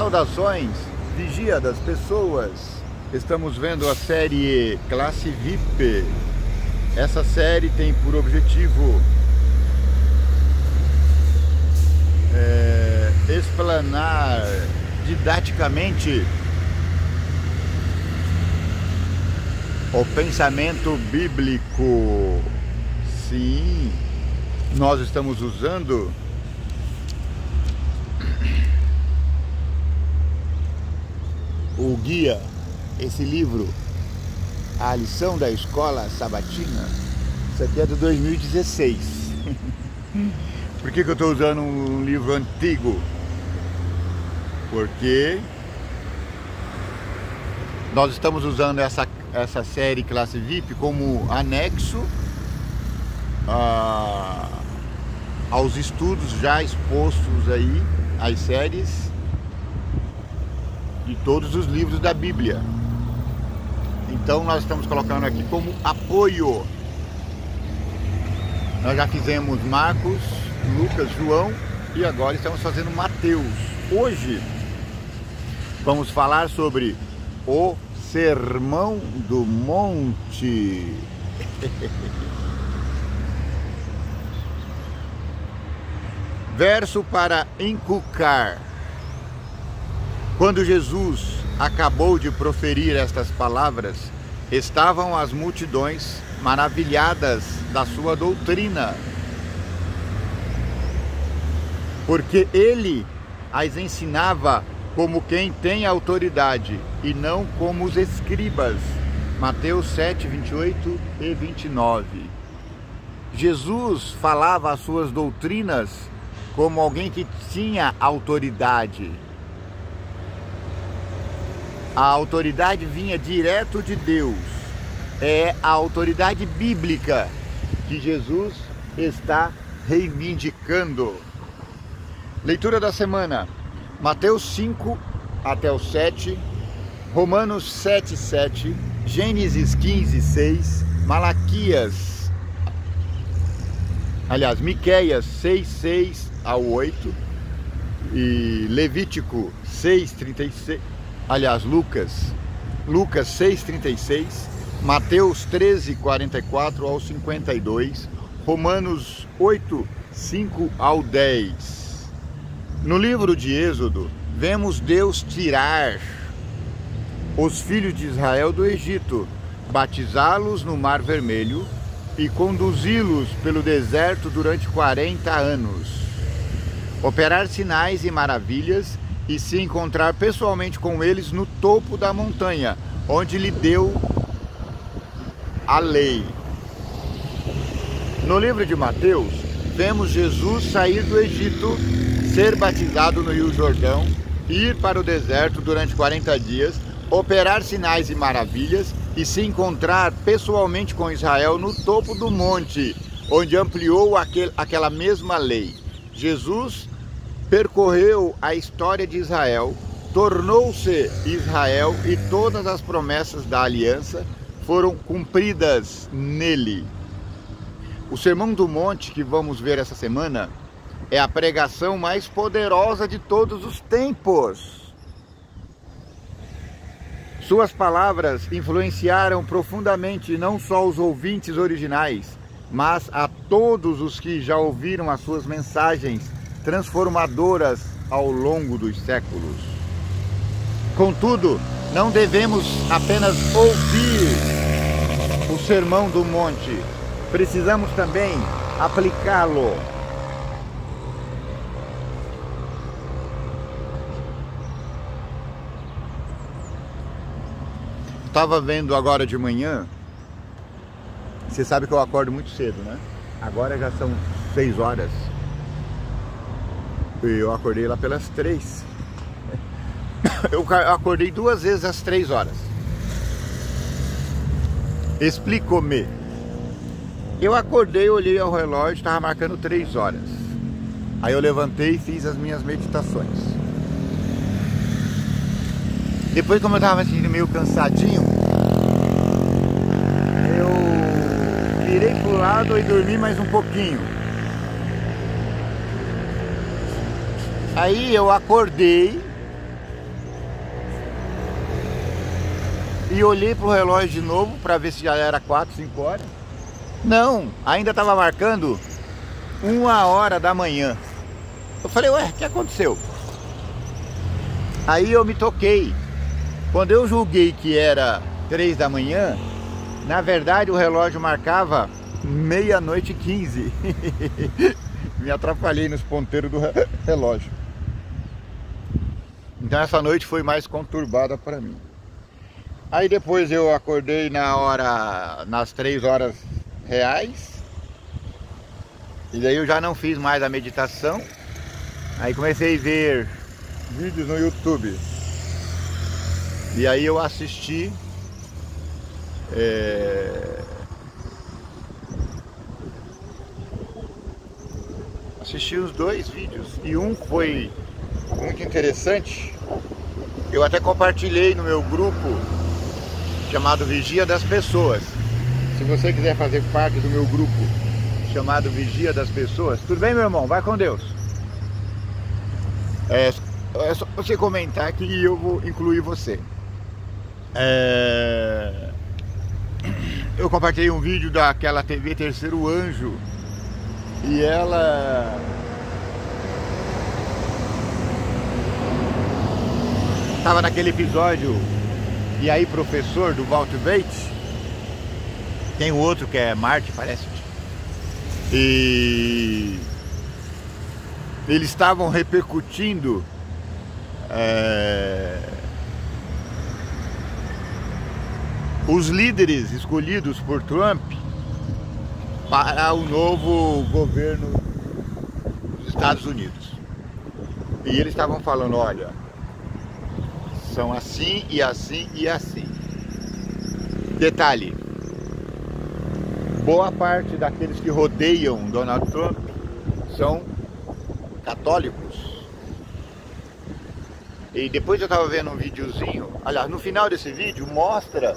Saudações, vigia das pessoas. Estamos vendo a série Classe VIP. Essa série tem por objetivo explanar didaticamente o pensamento bíblico. Sim, nós estamos usando o guia, esse livro, A Lição da Escola Sabatina. Isso aqui é de 2016. Por que eu estou usando um livro antigo? Porque nós estamos usando essa série Classe VIP como anexo aos estudos já expostos aí, às séries de todos os livros da Bíblia. Então nós estamos colocando aqui como apoio. Nós já fizemos Marcos, Lucas, João e agora estamos fazendo Mateus. Hoje vamos falar sobre o Sermão do Monte. Verso para inculcar. Quando Jesus acabou de proferir estas palavras, estavam as multidões maravilhadas da sua doutrina, porque ele as ensinava como quem tem autoridade e não como os escribas. Mateus 7, 28 e 29. Jesus falava as suas doutrinas como alguém que tinha autoridade. A autoridade vinha direto de Deus. É a autoridade bíblica que Jesus está reivindicando. Leitura da semana: Mateus 5 até o 7, Romanos 7, 7, Gênesis 15, 6, Miqueias 6, 6 ao 8 e Levítico 6, 36. Lucas 6,36, Mateus 13, 44 ao 52, Romanos 8, 5 ao 10. No livro de Êxodo, vemos Deus tirar os filhos de Israel do Egito, batizá-los no Mar Vermelho e conduzi-los pelo deserto durante 40 anos, operar sinais e maravilhas e se encontrar pessoalmente com eles no topo da montanha, onde lhe deu a lei. No livro de Mateus, vemos Jesus sair do Egito, ser batizado no Rio Jordão, ir para o deserto durante 40 dias, operar sinais e maravilhas e se encontrar pessoalmente com Israel no topo do monte, onde ampliou aquela mesma lei. Jesus percorreu a história de Israel, tornou-se Israel e todas as promessas da aliança foram cumpridas nele. O Sermão do Monte que vamos ver essa semana é a pregação mais poderosa de todos os tempos. Suas palavras influenciaram profundamente não só os ouvintes originais, mas a todos os que já ouviram as suas mensagens transformadoras ao longo dos séculos. Contudo, não devemos apenas ouvir o Sermão do Monte, precisamos também aplicá-lo. Estava vendo agora de manhã, você sabe que eu acordo muito cedo, né? Agora já são 6 horas. Eu acordei lá pelas 3. Eu acordei 2 vezes às 3 horas. Explico-me. Eu acordei, olhei ao relógio, estava marcando 3 horas. Aí eu levantei e fiz as minhas meditações. Depois, como eu estava me sentindo meio cansadinho, eu virei pro lado e dormi mais um pouquinho. Aí eu acordei E olhei pro relógio de novo para ver se já era 4, 5 horas. Não, ainda estava marcando 1h da manhã. Eu falei, ué, o que aconteceu? Aí eu me toquei. Quando eu julguei que era 3 da manhã, na verdade o relógio marcava 00:15. Me atrapalhei nos ponteiros do relógio. Então essa noite foi mais conturbada para mim. Aí depois eu acordei nas 3 horas reais. E daí eu já não fiz mais a meditação. Aí comecei a ver vídeos no YouTube. E aí eu assisti os 2 vídeos. E um foi muito interessante. Eu até compartilhei no meu grupo chamado Vigia das Pessoas. Se você quiser fazer parte do meu grupo chamado Vigia das Pessoas, tudo bem, meu irmão? Vai com Deus. É só você comentar que eu vou incluir você. Eu compartilhei um vídeo daquela TV Terceiro Anjo. E ela estava naquele episódio E aí, Professor, do Walter Bates. Tem o outro que é Marte, parece. E eles estavam repercutindo os líderes escolhidos por Trump para o novo governo dos Estados Unidos. E eles estavam falando, olha, são assim e assim e assim. Detalhe, boa parte daqueles que rodeiam Donald Trump são católicos. E depois eu estava vendo um videozinho, aliás, no final desse vídeo mostra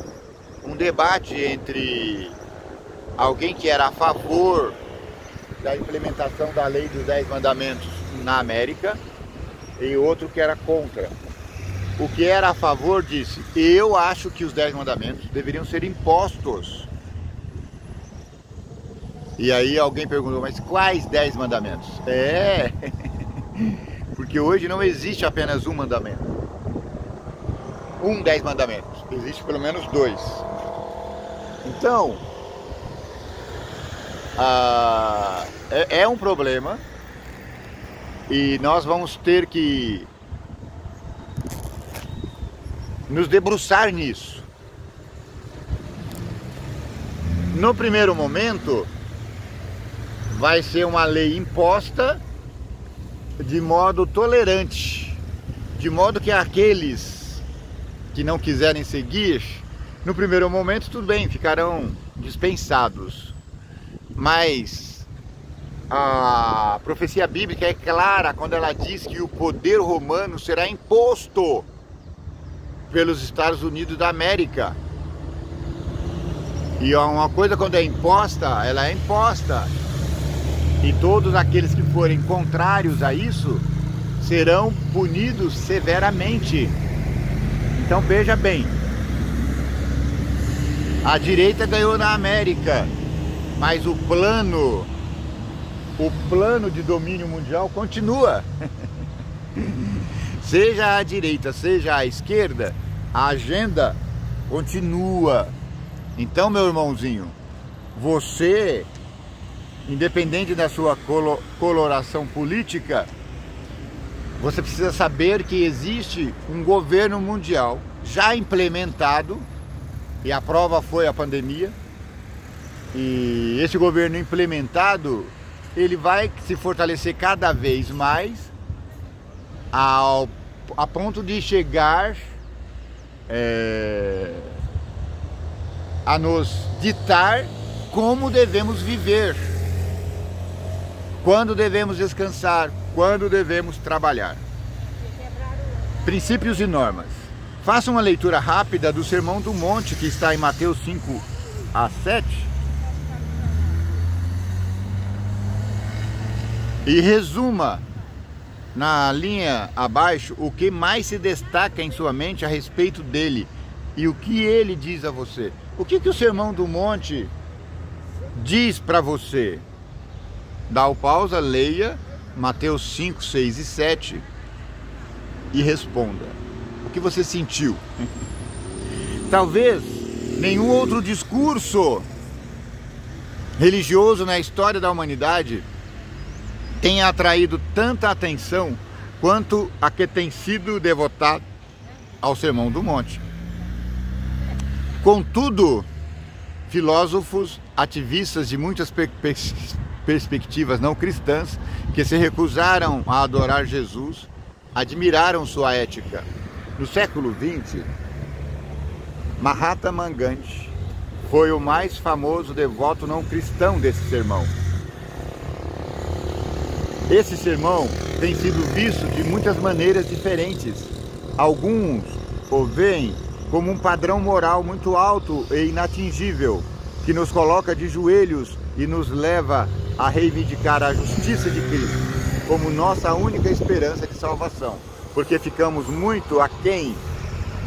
um debate entre alguém que era a favor da implementação da lei dos 10 mandamentos na América e outro que era contra. O que era a favor disse, eu acho que os 10 mandamentos deveriam ser impostos. E aí alguém perguntou, mas quais 10 mandamentos? Porque hoje não existe apenas um mandamento. 10 mandamentos. Existe pelo menos 2. Então, é um problema. E nós vamos ter que nos debruçar nisso. No primeiro momento, vai ser uma lei imposta de modo tolerante, de modo que aqueles que não quiserem seguir, no primeiro momento tudo bem, ficarão dispensados. Mas a profecia bíblica é clara quando ela diz que o poder romano será imposto pelos Estados Unidos da América. E uma coisa quando é imposta, ela é imposta. E todos aqueles que forem contrários a isso serão punidos severamente. Então veja bem, a direita ganhou na América, mas o plano de domínio mundial continua. Seja a direita, seja a esquerda, a agenda continua. Então, meu irmãozinho, você, independente da sua coloração política, você precisa saber que existe um governo mundial já implementado, e a prova foi a pandemia. E esse governo implementado, ele vai se fortalecer cada vez mais a ponto de chegar a nos ditar como devemos viver, quando devemos descansar, quando devemos trabalhar. Princípios e normas. Faça uma leitura rápida do Sermão do Monte, que está em Mateus 5-7. E resuma na linha abaixo o que mais se destaca em sua mente a respeito dele. e o que ele diz a você. O que o Sermão do Monte diz para você? Dá o pausa, leia Mateus 5, 6 e 7 e responda. O que você sentiu? Talvez nenhum outro discurso religioso na história da humanidade tenha atraído tanta atenção quanto a que tem sido devotado ao Sermão do Monte. Contudo, filósofos, ativistas de muitas perspectivas não cristãs que se recusaram a adorar Jesus, admiraram sua ética. No século XX, Mahatma Gandhi foi o mais famoso devoto não cristão desse sermão. Esse sermão tem sido visto de muitas maneiras diferentes. Alguns o veem como um padrão moral muito alto e inatingível, que nos coloca de joelhos e nos leva a reivindicar a justiça de Cristo como nossa única esperança de salvação, porque ficamos muito aquém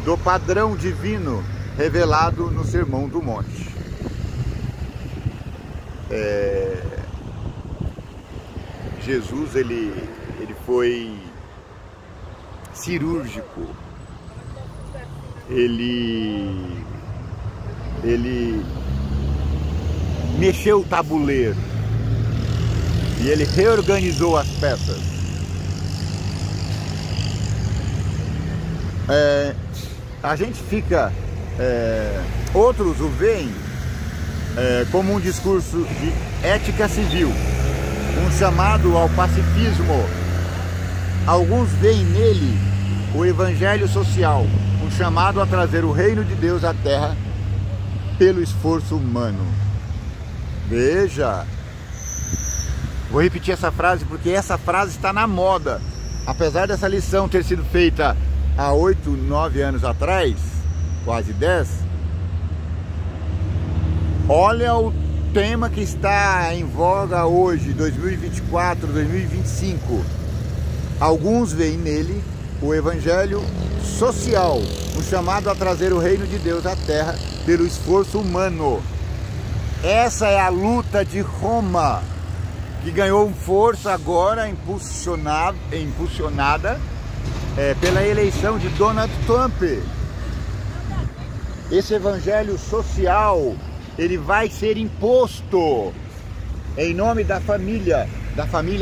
do padrão divino revelado no Sermão do Monte. Jesus, ele foi cirúrgico, ele mexeu o tabuleiro e ele reorganizou as peças. A gente fica, outros o veem como um discurso de ética civil, um chamado ao pacifismo. Alguns veem nele o evangelho social, um chamado a trazer o reino de Deus à terra pelo esforço humano. Veja, vou repetir essa frase porque essa frase está na moda. Apesar dessa lição ter sido feita há 8, 9 anos atrás, quase 10, olha o tema que está em voga hoje, 2024, 2025. Alguns veem nele o evangelho social, um chamado a trazer o reino de Deus à terra pelo esforço humano. Essa é a luta de Roma, que ganhou força agora, impulsionada pela eleição de Donald Trump. Esse evangelho social, ele vai ser imposto em nome da família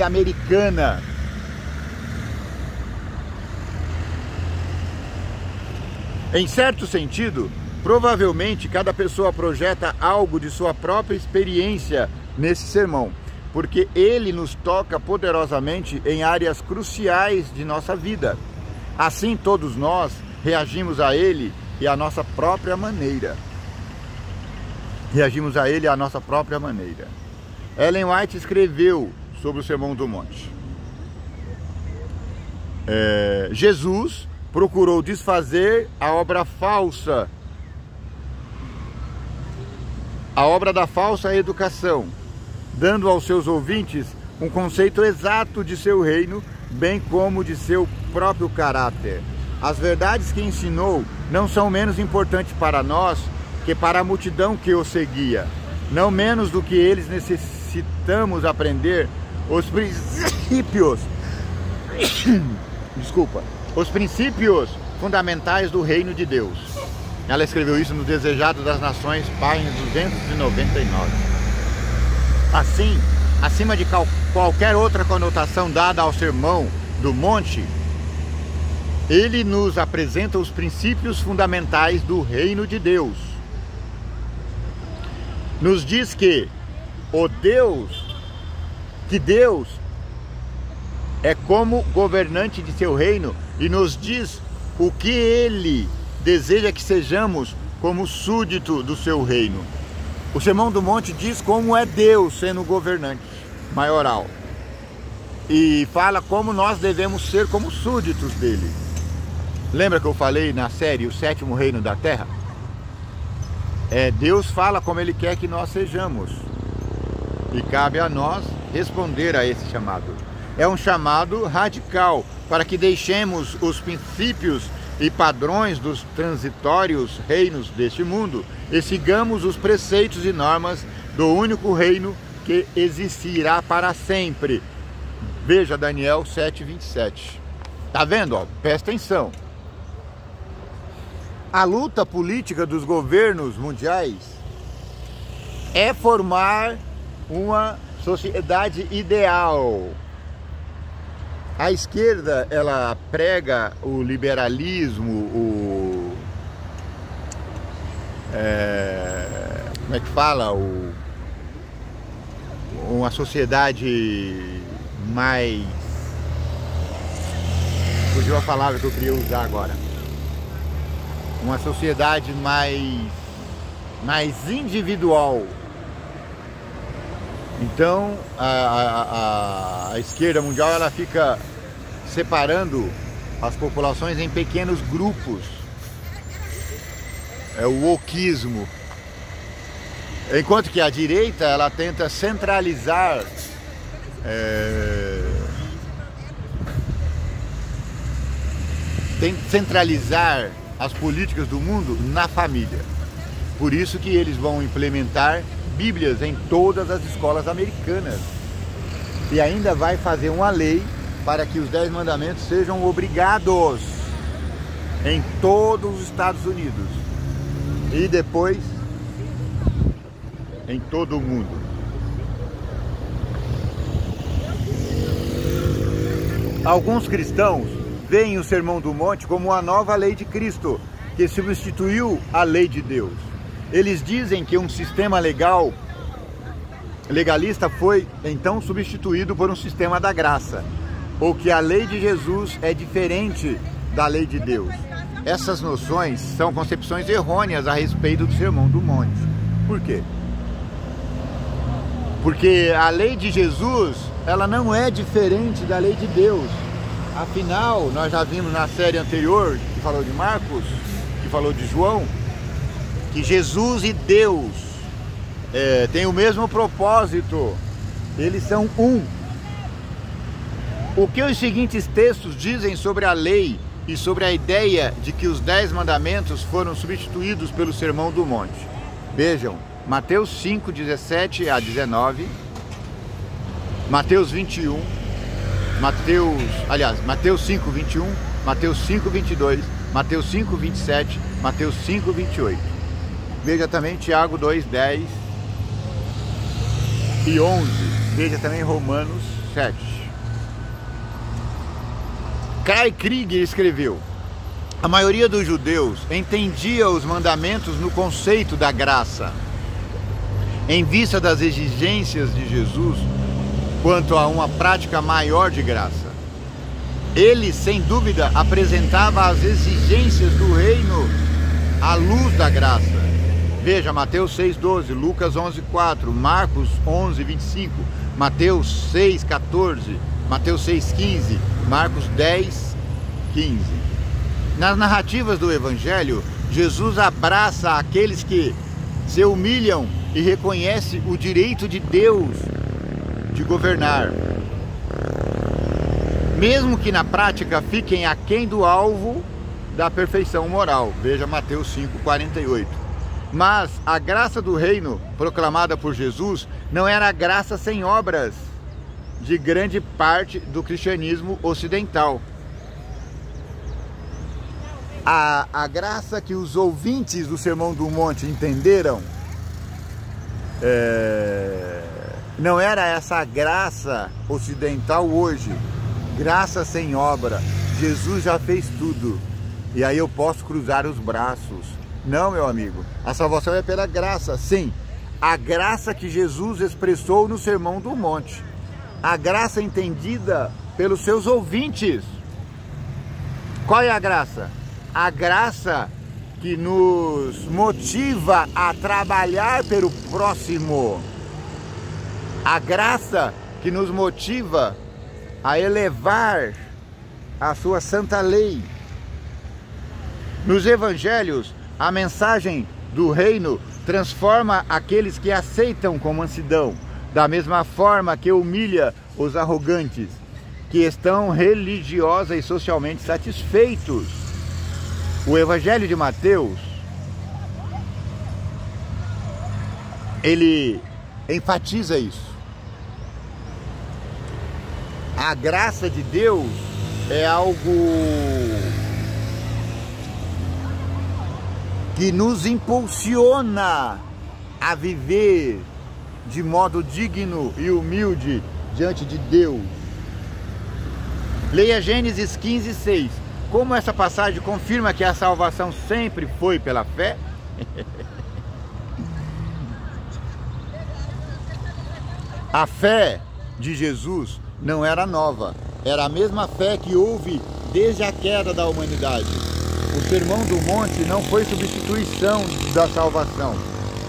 americana. Em certo sentido, provavelmente cada pessoa projeta algo de sua própria experiência nesse sermão, porque ele nos toca poderosamente em áreas cruciais de nossa vida. Assim, todos nós reagimos a ele e à nossa própria maneira. Ellen White escreveu sobre o Sermão do Monte. Jesus procurou desfazer a obra falsa, a obra da falsa educação, dando aos seus ouvintes um conceito exato de seu reino, bem como de seu próprio caráter. As verdades que ensinou não são menos importantes para nós que para a multidão que o seguia. Não menos do que eles necessitamos aprender os princípios os princípios fundamentais do reino de Deus. Ela escreveu isso no Desejado das Nações, página 299. Assim, acima de qualquer outra conotação dada ao Sermão do Monte, ele nos apresenta os princípios fundamentais do reino de Deus. Nos diz que Deus é como governante de seu reino e nos diz o que ele deseja que sejamos como súdito do seu reino. O Sermão do Monte diz como é Deus sendo governante maioral e fala como nós devemos ser como súditos dele. Lembra que eu falei na série O Sétimo Reino da Terra? Deus fala como ele quer que nós sejamos e cabe a nós responder a esse chamado. É um chamado radical para que deixemos os princípios e padrões dos transitórios reinos deste mundo, e sigamos os preceitos e normas do único reino que existirá para sempre. Veja Daniel 7:27. Tá vendo? Ó? Presta atenção. A luta política dos governos mundiais é formar uma sociedade ideal. A esquerda, ela prega o liberalismo, como é que fala? Uma sociedade mais... Fugiu a palavra que eu queria usar agora. Uma sociedade mais individual. Então a esquerda mundial, ela fica separando as populações em pequenos grupos. É o wokismo. Enquanto que a direita, ela tenta centralizar as políticas do mundo na família. Por isso que eles vão implementar Bíblias em todas as escolas americanas. E ainda vai fazer uma lei para que os 10 mandamentos sejam obrigados em todos os Estados Unidos. E depois em todo o mundo. Alguns cristãos veem o Sermão do Monte como uma nova lei de Cristo, que substituiu a lei de Deus. Eles dizem que um sistema legalista foi então substituído por um sistema da graça, ou que a lei de Jesus é diferente da lei de Deus. Essas noções são concepções errôneas a respeito do Sermão do Monte. Por quê? Porque a lei de Jesus, ela não é diferente da lei de Deus. Afinal, nós já vimos na série anterior, que falou de Marcos, que falou de João, que Jesus e Deus têm o mesmo propósito. Eles são um. O que os seguintes textos dizem sobre a lei e sobre a ideia de que os 10 mandamentos foram substituídos pelo Sermão do Monte? Vejam, Mateus 5, 17 a 19, Mateus 21, Mateus 5, 21, Mateus 5, 22, Mateus 5, 27, Mateus 5, 28. Veja também Tiago 2, 10 e 11. Veja também Romanos 7. Kai Krieger escreveu: a maioria dos judeus entendia os mandamentos no conceito da graça, em vista das exigências de Jesus quanto a uma prática maior de graça. Ele, sem dúvida, apresentava as exigências do reino à luz da graça. Veja Mateus 6,12, Lucas 11,4, Marcos 11,25, Mateus 6,14, Mateus 6,15, Marcos 10,15. Nas narrativas do Evangelho, Jesus abraça aqueles que se humilham e reconhece o direito de Deus de governar, mesmo que na prática fiquem aquém do alvo da perfeição moral. Veja Mateus 5,48. Mas a graça do reino proclamada por Jesus não era a graça sem obras de grande parte do cristianismo ocidental. A graça que os ouvintes do Sermão do Monte entenderam não era essa graça ocidental hoje, graça sem obra. Jesus já fez tudo e aí eu posso cruzar os braços. Não, meu amigo, a salvação é pela graça, sim, a graça que Jesus expressou no Sermão do Monte, a graça entendida pelos seus ouvintes. Qual é a graça? A graça que nos motiva a trabalhar pelo próximo, a graça que nos motiva a elevar a sua santa lei. Nos evangelhos, a mensagem do reino transforma aqueles que aceitam com mansidão, da mesma forma que humilha os arrogantes, que estão religiosa e socialmente satisfeitos. O Evangelho de Mateus, ele enfatiza isso. A graça de Deus é algo que nos impulsiona a viver de modo digno e humilde diante de Deus. Leia Gênesis 15:6. Como essa passagem confirma que a salvação sempre foi pela fé? A fé de Jesus não era nova, era a mesma fé que houve desde a queda da humanidade. O Sermão do Monte não foi substituição da salvação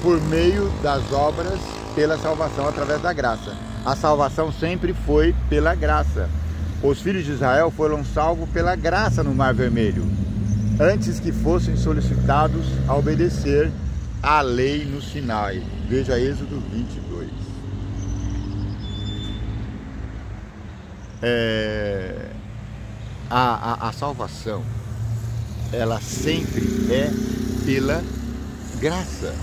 por meio das obras, pela salvação através da graça. A salvação sempre foi pela graça. Os filhos de Israel foram salvos pela graça no Mar Vermelho, antes que fossem solicitados a obedecer à lei no Sinai. Veja Êxodo 22. A salvação, ela sempre é pela graça.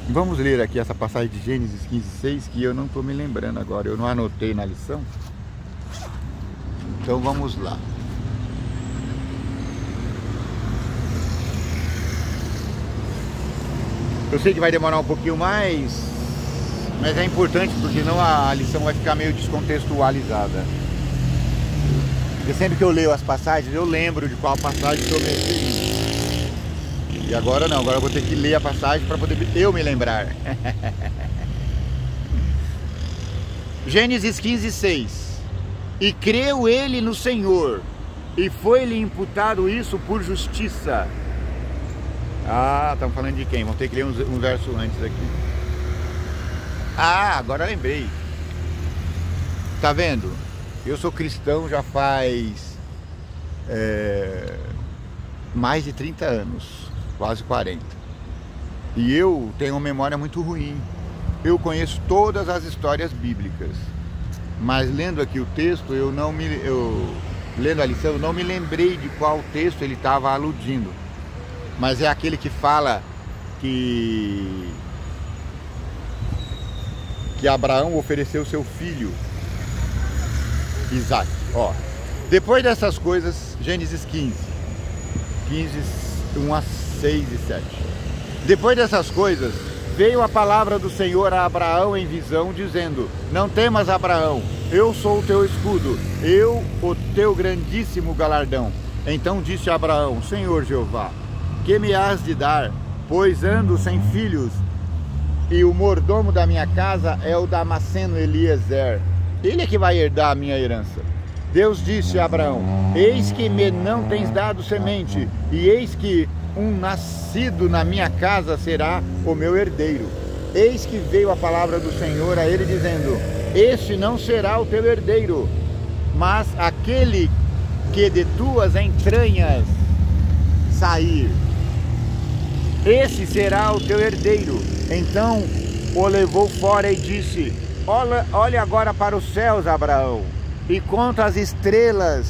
Vamos ler aqui essa passagem de Gênesis 15:6, que eu não estou me lembrando agora, eu não anotei na lição. Então vamos lá. Eu sei que vai demorar um pouquinho mais, mas é importante, porque senão a lição vai ficar meio descontextualizada. Porque sempre que eu leio as passagens, eu lembro de qual passagem que eu me referi. E agora não, agora eu vou ter que ler a passagem para poder eu me lembrar. Gênesis 15:6. E creu ele no Senhor, e foi-lhe imputado isso por justiça. Ah, estamos falando de quem? Vamos ter que ler um verso antes aqui. Ah, agora lembrei. Tá vendo? Eu sou cristão já faz mais de 30 anos, quase 40. E eu tenho uma memória muito ruim. Eu conheço todas as histórias bíblicas, mas lendo aqui o texto, lendo a lição, eu não me lembrei de qual texto ele estava aludindo. Mas é aquele que fala que Abraão ofereceu seu filho Isaac. Ó, depois dessas coisas, Gênesis 15, 1 a 6 e 7. Depois dessas coisas, veio a palavra do Senhor a Abraão em visão, dizendo: não temas, Abraão, eu sou o teu escudo, eu o teu grandíssimo galardão. Então disse Abraão: Senhor Jeová, que me has de dar, pois ando sem filhos, e o mordomo da minha casa é o Damasceno Eliezer. Ele é que vai herdar a minha herança. Deus disse a Abraão: eis que me não tens dado semente, e eis que um nascido na minha casa será o meu herdeiro. Eis que veio a palavra do Senhor a ele, dizendo: este não será o teu herdeiro, mas aquele que de tuas entranhas sair, esse será o teu herdeiro. Então o levou fora e disse: olha agora para os céus, Abraão, e conta as estrelas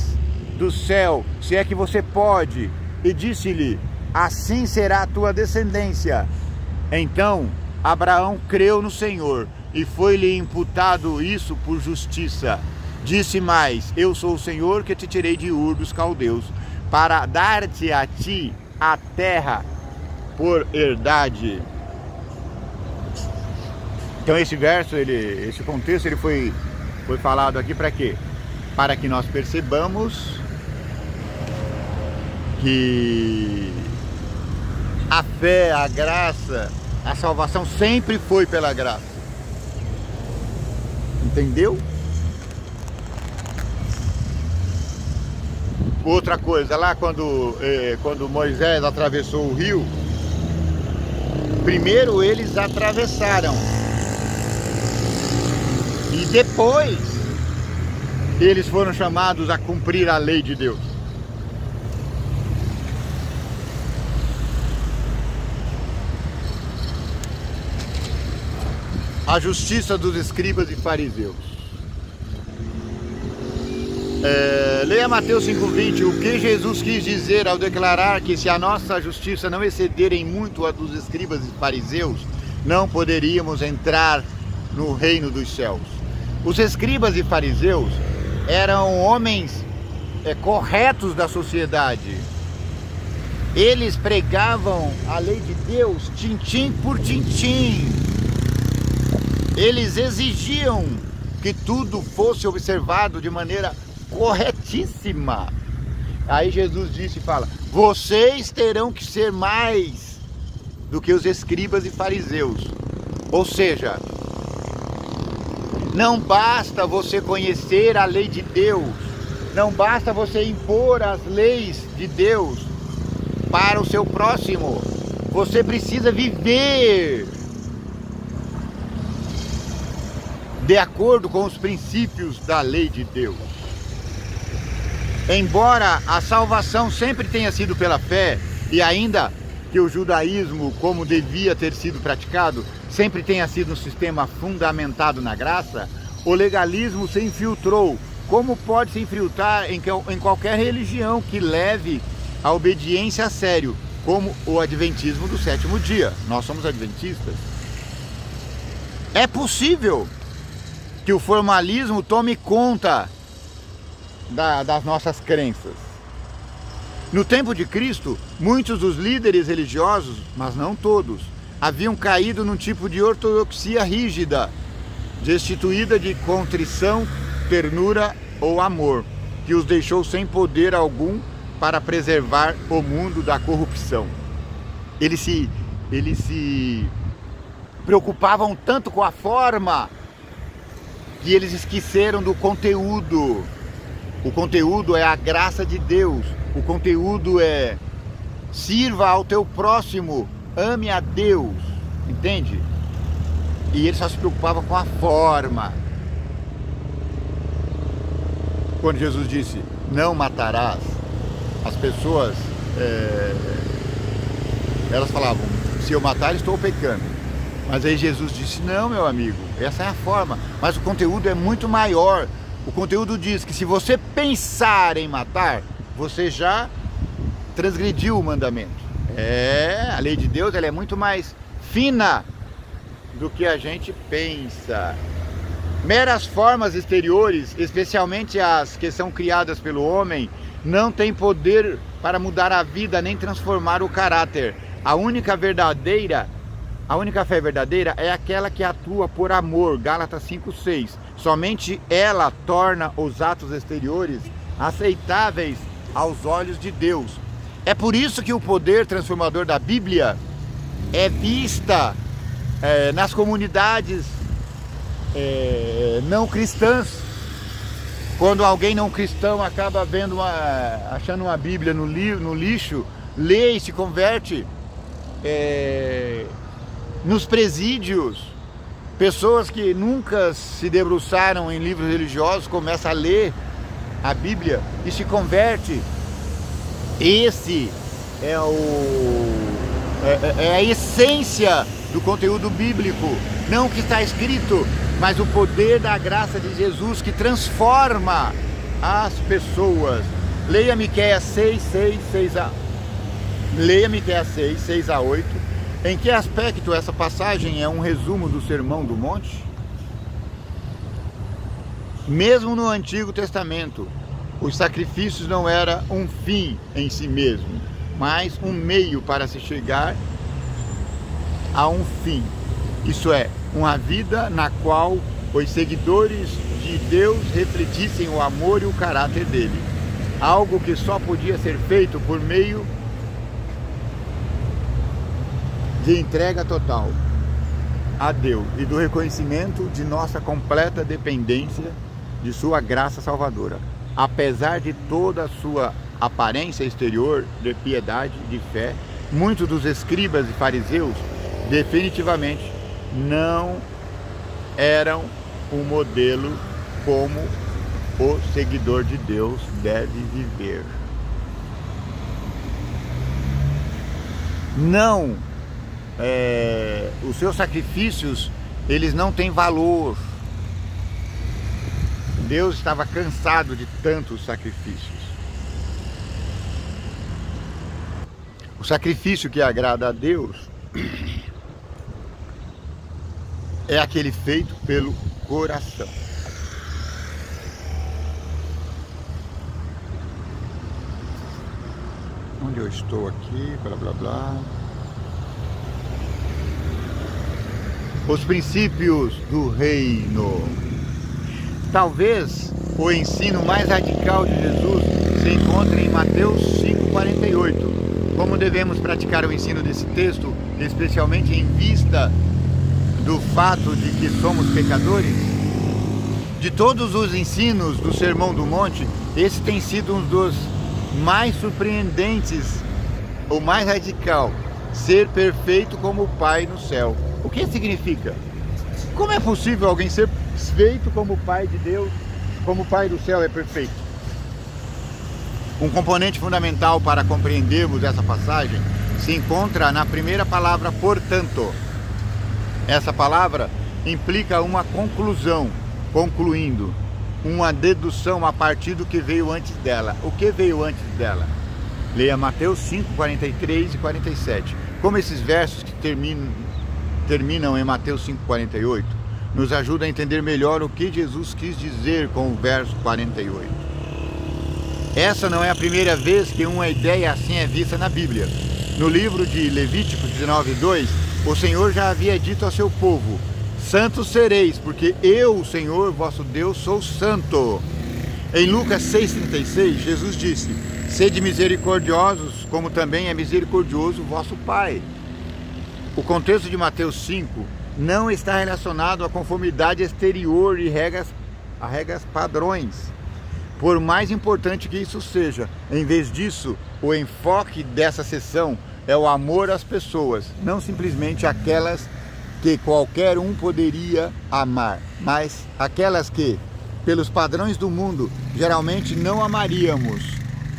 do céu, se é que você pode. E disse-lhe: assim será a tua descendência. Então Abraão creu no Senhor, e foi-lhe imputado isso por justiça. Disse mais: eu sou o Senhor que te tirei de Ur dos Caldeus, para dar-te a ti a terra por herdade. Então esse verso, esse contexto, ele foi falado aqui para quê? Para que nós percebamos que a fé, a graça, a salvação sempre foi pela graça. Entendeu? Outra coisa, lá quando Moisés atravessou o rio, primeiro eles atravessaram, e depois eles foram chamados a cumprir a lei de Deus. A justiça dos escribas e fariseus. Leia Mateus 5,20, o que Jesus quis dizer ao declarar que se a nossa justiça não exceder em muito a dos escribas e fariseus, não poderíamos entrar no reino dos céus. Os escribas e fariseus eram homens corretos da sociedade. Eles pregavam a lei de Deus tintim por tintim. Eles exigiam que tudo fosse observado de maneira corretíssima. Aí Jesus disse e fala: vocês terão que ser mais do que os escribas e fariseus. Ou seja, não basta você conhecer a lei de Deus, não basta você impor as leis de Deus para o seu próximo. Você precisa viver de acordo com os princípios da lei de Deus. Embora a salvação sempre tenha sido pela fé, e ainda que o judaísmo, como devia ter sido praticado, sempre tenha sido um sistema fundamentado na graça, o legalismo se infiltrou, como pode se infiltrar em qualquer religião que leve a obediência a sério, como o adventismo do sétimo dia. Nós somos adventistas. É possível que o formalismo tome conta das nossas crenças. No tempo de Cristo, muitos dos líderes religiosos, mas não todos, haviam caído num tipo de ortodoxia rígida, destituída de contrição, ternura ou amor, que os deixou sem poder algum para preservar o mundo da corrupção. Eles se preocupavam tanto com a forma que eles esqueceram do conteúdo. O conteúdo é a graça de Deus. O conteúdo é: sirva ao teu próximo, ame a Deus. Entende? E eles só se preocupavam com a forma. Quando Jesus disse: não matarás, as pessoas elas falavam: se eu matar, estou pecando. Mas aí Jesus disse: não, meu amigo, essa é a forma. Mas o conteúdo é muito maior. O conteúdo diz que se você pensar em matar, você já transgrediu o mandamento. A lei de Deus, ela é muito mais fina do que a gente pensa. Meras formas exteriores, especialmente as que são criadas pelo homem, não têm poder para mudar a vida nem transformar o caráter. A única fé verdadeira é aquela que atua por amor, Gálatas 5:6. Somente ela torna os atos exteriores aceitáveis aos olhos de Deus. É por isso que o poder transformador da Bíblia é vista nas comunidades não cristãs. Quando alguém não cristão acaba achando uma Bíblia no lixo, lê e se converte. Nos presídios, pessoas que nunca se debruçaram em livros religiosos começam a ler a Bíblia e se converte. Esse é a essência do conteúdo bíblico, não o que está escrito, mas o poder da graça de Jesus que transforma as pessoas. Leia Miqueias 6:6-8. Em que aspecto essa passagem é um resumo do Sermão do Monte? Mesmo no Antigo Testamento, os sacrifícios não eram um fim em si mesmo, mas um meio para se chegar a um fim. Isso é, uma vida na qual os seguidores de Deus refletissem o amor e o caráter dele. Algo que só podia ser feito por meio de entrega total a Deus e do reconhecimento de nossa completa dependência de sua graça salvadora. Apesar de toda a sua aparência exterior de piedade, de fé, muitos dos escribas e fariseus definitivamente não eram um modelo como o seguidor de Deus deve viver. Não, os seus sacrifícios, eles não têm valor. Deus estava cansado de tantos sacrifícios. O sacrifício que agrada a Deus é aquele feito pelo coração. Onde eu estou aqui, blá blá blá. Os princípios do reino. Talvez o ensino mais radical de Jesus se encontre em Mateus 5,48. Como devemos praticar o ensino desse texto, especialmente em vista do fato de que somos pecadores? De todos os ensinos do Sermão do Monte, esse tem sido um dos mais surpreendentes, o mais radical: ser perfeito como o Pai no céu. O que significa? Como é possível alguém ser feito como o Pai de Deus, como o Pai do céu é perfeito? Um componente fundamental para compreendermos essa passagem se encontra na primeira palavra, portanto. Essa palavra implica uma conclusão, concluindo, uma dedução a partir do que veio antes dela. O que veio antes dela? Leia Mateus 5, 43 e 47. Como esses versos que terminam em Mateus 5, 48, nos ajudam a entender melhor o que Jesus quis dizer com o verso 48. Essa não é a primeira vez que uma ideia assim é vista na Bíblia. No livro de Levítico 19:2, o Senhor já havia dito ao seu povo: santos sereis, porque eu, o Senhor, vosso Deus, sou santo. Em Lucas 6,36, Jesus disse: sede misericordiosos, como também é misericordioso vosso Pai. O contexto de Mateus 5 não está relacionado à conformidade exterior e a regras padrões, por mais importante que isso seja. Em vez disso, o enfoque dessa sessão é o amor às pessoas, não simplesmente aquelas que qualquer um poderia amar, mas aquelas que, pelos padrões do mundo, geralmente não amaríamos.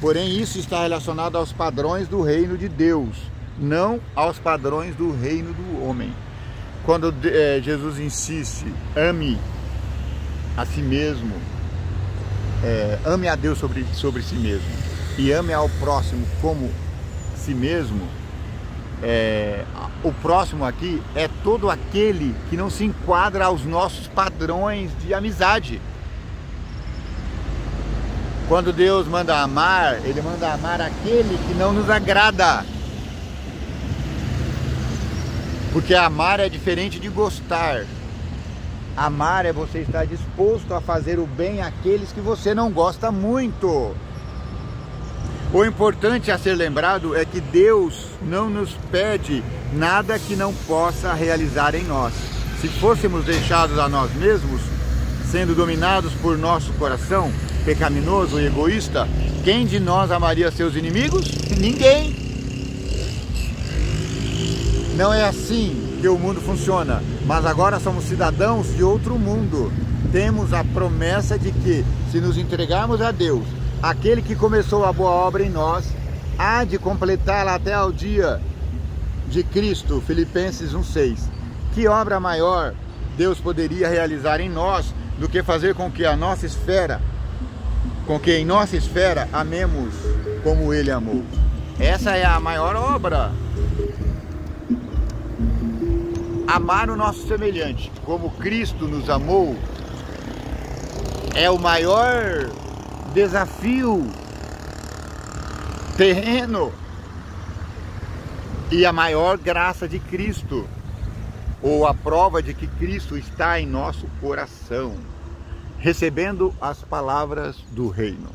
Porém, isso está relacionado aos padrões do reino de Deus, não aos padrões do reino do homem. Quando Jesus insiste, ame a si mesmo, ame a Deus sobre si mesmo e ame ao próximo como si mesmo, o próximo aqui é todo aquele que não se enquadra aos nossos padrões de amizade. Quando Deus manda amar, Ele manda amar aquele que não nos agrada. Porque amar é diferente de gostar. Amar é você estar disposto a fazer o bem àqueles que você não gosta muito. O importante a ser lembrado é que Deus não nos pede nada que não possa realizar em nós. Se fôssemos deixados a nós mesmos, sendo dominados por nosso coração pecaminoso e egoísta, quem de nós amaria seus inimigos? Ninguém. Não é assim que o mundo funciona, mas agora somos cidadãos de outro mundo. Temos a promessa de que, se nos entregarmos a Deus, aquele que começou a boa obra em nós há de completá-la até ao dia de Cristo. Filipenses 1,6. Que obra maior Deus poderia realizar em nós do que fazer com que em nossa esfera amemos como Ele amou? Essa é a maior obra. Amar o nosso semelhante como Cristo nos amou é o maior desafio terreno e a maior graça de Cristo, ou a prova de que Cristo está em nosso coração, recebendo as palavras do reino.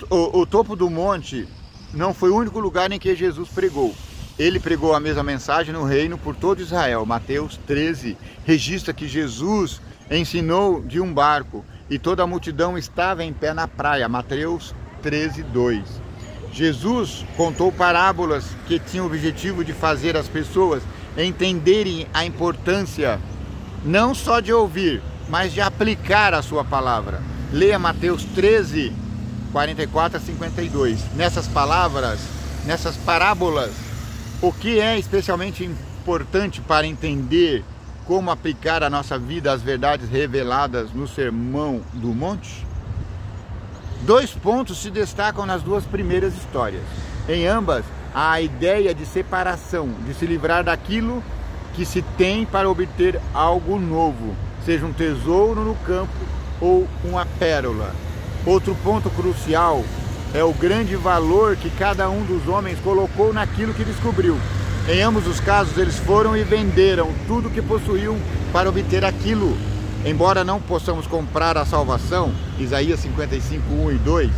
O topo do monte não foi o único lugar em que Jesus pregou. Ele pregou a mesma mensagem no reino por todo Israel. Mateus 13 registra que Jesus ensinou de um barco e toda a multidão estava em pé na praia. Mateus 13:2. Jesus contou parábolas que tinham o objetivo de fazer as pessoas entenderem a importância não só de ouvir, mas de aplicar a sua palavra. Leia Mateus 13, 44 a 52. Nessas parábolas, o que é especialmente importante para entender como aplicar a nossa vida às verdades reveladas no Sermão do Monte? 2 pontos se destacam nas 2 primeiras histórias. Em ambas, há a ideia de separação, de se livrar daquilo que se tem para obter algo novo, seja um tesouro no campo ou uma pérola. Outro ponto crucial é o grande valor que cada um dos homens colocou naquilo que descobriu. Em ambos os casos, eles foram e venderam tudo que possuíam para obter aquilo. Embora não possamos comprar a salvação, Isaías 55, 1 e 2,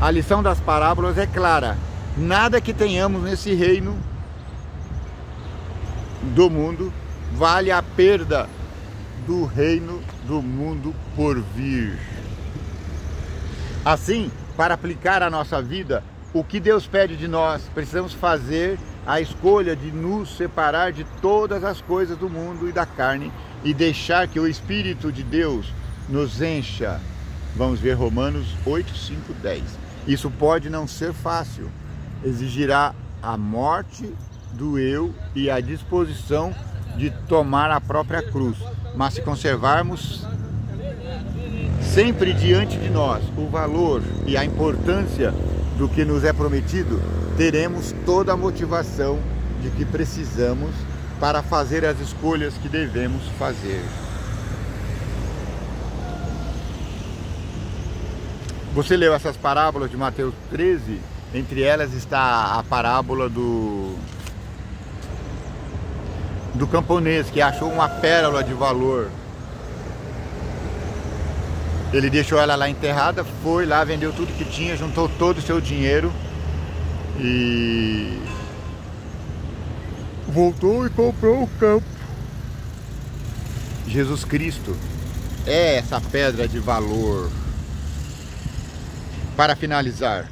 a lição das parábolas é clara. Nada que tenhamos nesse reino do mundo vale a perda do reino do mundo por vir. Assim, para aplicar a nossa vida, o que Deus pede de nós, precisamos fazer a escolha de nos separar de todas as coisas do mundo e da carne e deixar que o Espírito de Deus nos encha. Vamos ver Romanos 8, 5, 10. Isso pode não ser fácil, exigirá a morte do eu e a disposição de tomar a própria cruz, mas se conservarmos sempre diante de nós o valor e a importância do que nos é prometido, teremos toda a motivação de que precisamos para fazer as escolhas que devemos fazer. Você leu essas parábolas de Mateus 13? Entre elas está a parábola do camponês que achou uma pérola de valor. Ele deixou ela lá enterrada, foi lá, vendeu tudo que tinha, juntou todo o seu dinheiro e voltou e comprou o campo. Jesus Cristo é essa pedra de valor. Para finalizar,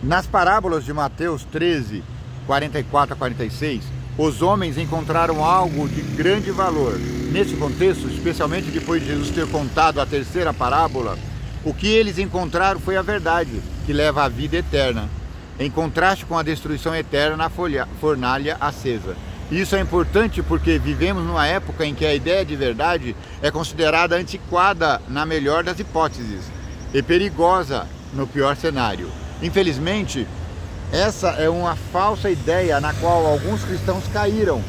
nas parábolas de Mateus 13, 44 a 46, os homens encontraram algo de grande valor. Nesse contexto, especialmente depois de Jesus ter contado a terceira parábola, o que eles encontraram foi a verdade, que leva à vida eterna, em contraste com a destruição eterna na fornalha acesa. Isso é importante porque vivemos numa época em que a ideia de verdade é considerada antiquada na melhor das hipóteses e perigosa no pior cenário. Infelizmente, essa é uma falsa ideia na qual alguns cristãos caíram,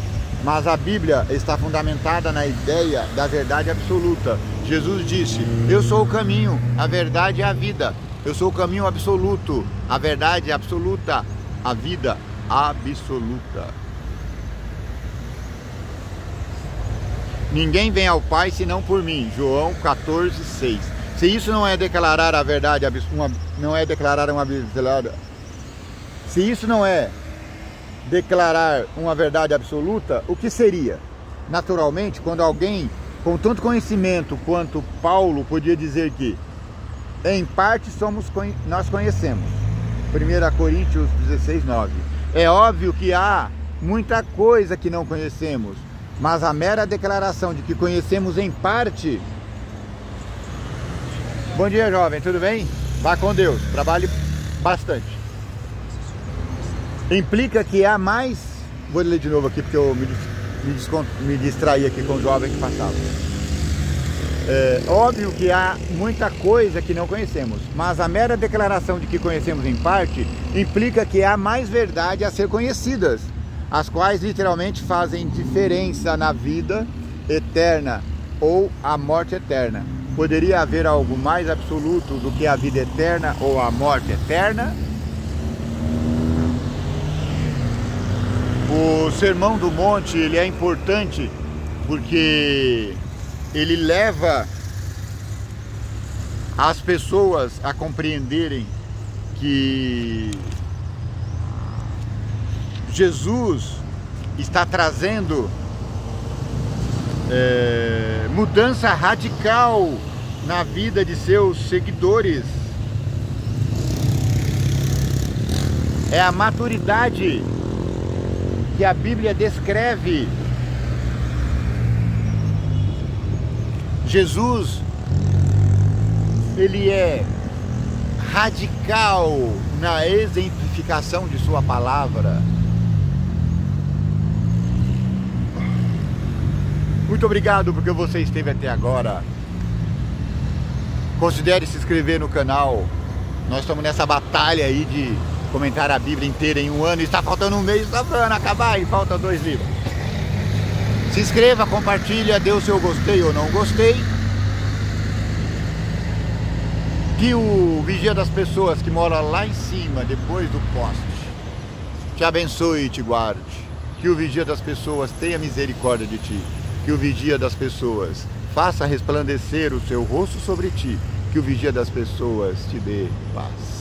mas a Bíblia está fundamentada na ideia da verdade absoluta. Jesus disse: eu sou o caminho, a verdade e a vida. Eu sou o caminho absoluto, a verdade absoluta, a vida absoluta. Ninguém vem ao Pai senão por mim. João 14, 6. Se isso não é declarar a verdade, se isso não é declarar uma verdade absoluta, o que seria? Naturalmente, quando alguém com tanto conhecimento quanto Paulo podia dizer que em parte nós conhecemos. 1 Coríntios 16, 9. É óbvio que há muita coisa que não conhecemos, mas a mera declaração de que conhecemos em parte... Bom dia, jovem, tudo bem? Vá com Deus, trabalhe bastante. Implica que há mais... Vou ler de novo aqui porque eu me distraí aqui com o jovem que passava. É óbvio que há muita coisa que não conhecemos, mas a mera declaração de que conhecemos em parte implica que há mais verdade a ser conhecidas, as quais literalmente fazem diferença na vida eterna ou a morte eterna. Poderia haver algo mais absoluto do que a vida eterna ou a morte eterna? O Sermão do Monte, ele é importante porque ele leva as pessoas a compreenderem que Jesus está trazendo mudança radical na vida de seus seguidores. É a maturidade que a Bíblia descreve. Jesus, ele é radical na exemplificação de sua palavra. Muito obrigado porque você esteve até agora. Considere se inscrever no canal. Nós estamos nessa batalha aí de comentar a Bíblia inteira em um ano. Está faltando um mês, está para acabar e falta 2 livros. Se inscreva, compartilha, dê o seu gostei ou não gostei. Que o vigia das pessoas que mora lá em cima, depois do poste, te abençoe e te guarde. Que o vigia das pessoas tenha misericórdia de ti. Que o vigia das pessoas faça resplandecer o seu rosto sobre ti. Que o vigia das pessoas te dê paz.